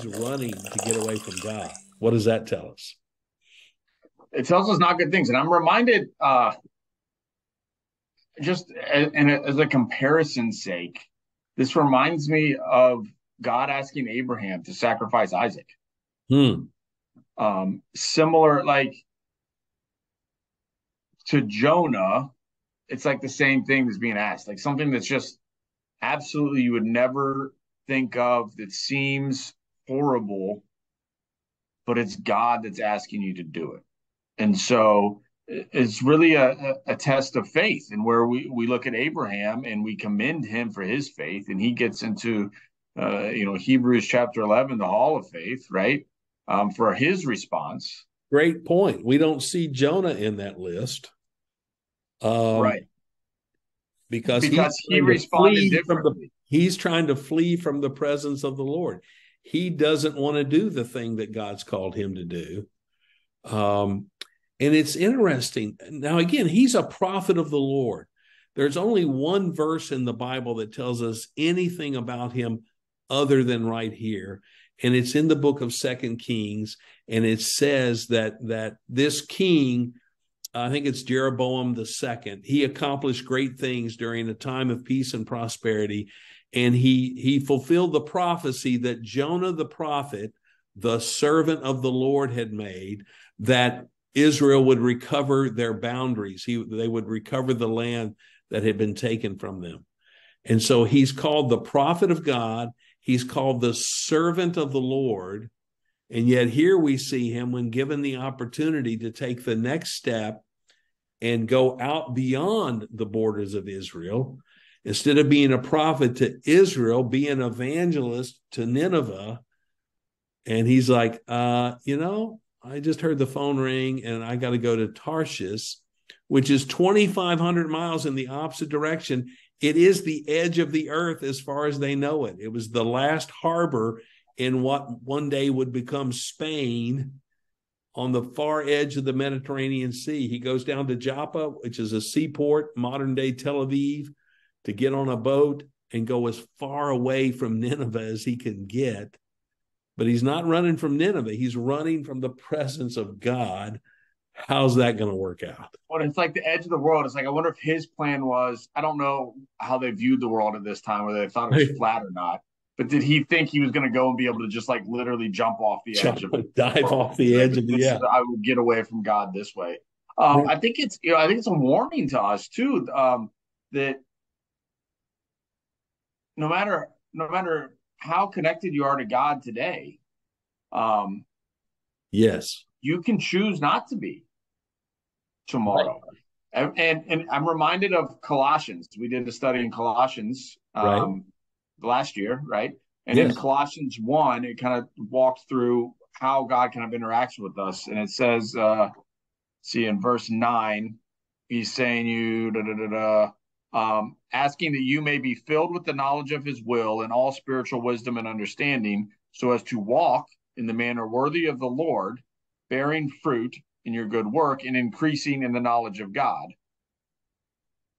he's running to get away from God. What does that tell us? It tells us not good things. And I'm reminded, as a comparison's sake, this reminds me of God asking Abraham to sacrifice Isaac. Hmm. Similar, like to Jonah, it's like the same thing that's being asked, like something that's just absolutely you would never think of, that seems horrible, but it's God that's asking you to do it. And so it's really a test of faith, and where we look at Abraham and we commend him for his faith, and he gets into Hebrews chapter 11, the hall of faith, right? For his response. Great point. We don't see Jonah in that list. Right. Because Because he responded differently. he's trying to flee from the presence of the Lord. He doesn't want to do the thing that God's called him to do. And it's interesting. Now, again, he's a prophet of the Lord. There's only one verse in the Bible that tells us anything about him other than right here. And it's in the book of 2 Kings. And it says that this king, I think it's Jeroboam II, he accomplished great things during a time of peace and prosperity. And he fulfilled the prophecy that Jonah the prophet, the servant of the Lord, had made, that Israel would recover their boundaries. They would recover the land that had been taken from them. And so he's called the prophet of God. He's called the servant of the Lord. And yet here we see him, when given the opportunity to take the next step and go out beyond the borders of Israel, instead of being a prophet to Israel, be an evangelist to Nineveh. And he's like, I just heard the phone ring and I got to go to Tarshish, which is 2,500 miles in the opposite direction. It is the edge of the earth as far as they know it. It was the last harbor in what one day would become Spain, on the far edge of the Mediterranean Sea. He goes down to Joppa, which is a seaport, modern day Tel Aviv, to get on a boat and go as far away from Nineveh as he can get. But he's not running from Nineveh. He's running from the presence of God. How's that going to work out? Well, it's like the edge of the world. It's like, I wonder if his plan was, I don't know how they viewed the world at this time, whether they thought it was flat or not. But did he think he was going to go and be able to just like literally jump off the edge of it? Dive off the edge of the, I would get away from God this way. I think it's a warning to us too, that no matter how connected you are to God today, yes, you can choose not to be tomorrow. Right. And I'm reminded of Colossians. We did a study in Colossians last year, right? And in Colossians 1, it kind of walked through how God kind of interacts with us. And it says, in verse 9, he's saying asking that you may be filled with the knowledge of his will and all spiritual wisdom and understanding, so as to walk in the manner worthy of the Lord, bearing fruit in your good work and increasing in the knowledge of God.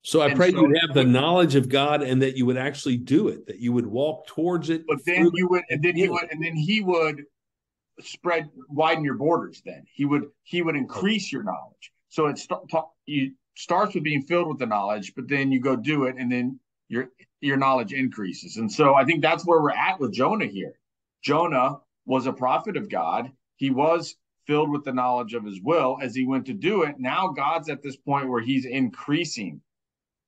So I pray you'd have the knowledge of God, and that you would actually do it, that you would walk towards it. But then he would widen your borders. Then he would increase your knowledge. So it starts with being filled with the knowledge, but then you go do it, and then your knowledge increases. And so I think that's where we're at with Jonah here. Jonah was a prophet of God. He was filled with the knowledge of his will as he went to do it. Now God's at this point where he's increasing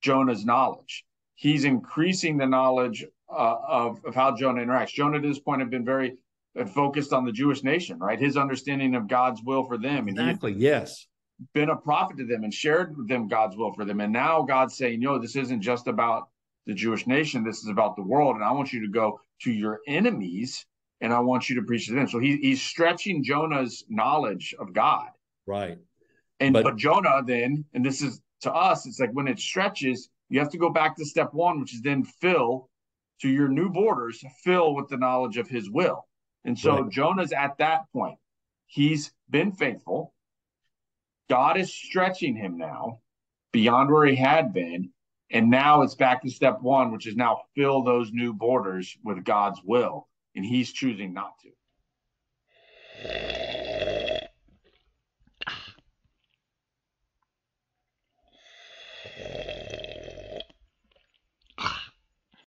Jonah's knowledge. He's increasing the knowledge of how Jonah interacts. Jonah, to this point, had been very focused on the Jewish nation, right? His understanding of God's will for them. And exactly, yes. Been a prophet to them and shared with them God's will for them. And now God's saying, this isn't just about the Jewish nation. This is about the world. And I want you to go to your enemies, and I want you to preach to them. So he's stretching Jonah's knowledge of God. Right. But Jonah then, and this is to us, it's like when it stretches, you have to go back to step one, which is then fill to your new borders, fill with the knowledge of his will. And so Jonah's at that point. He's been faithful. God is stretching him now beyond where he had been. And now it's back to step one, which is now fill those new borders with God's will. And he's choosing not to.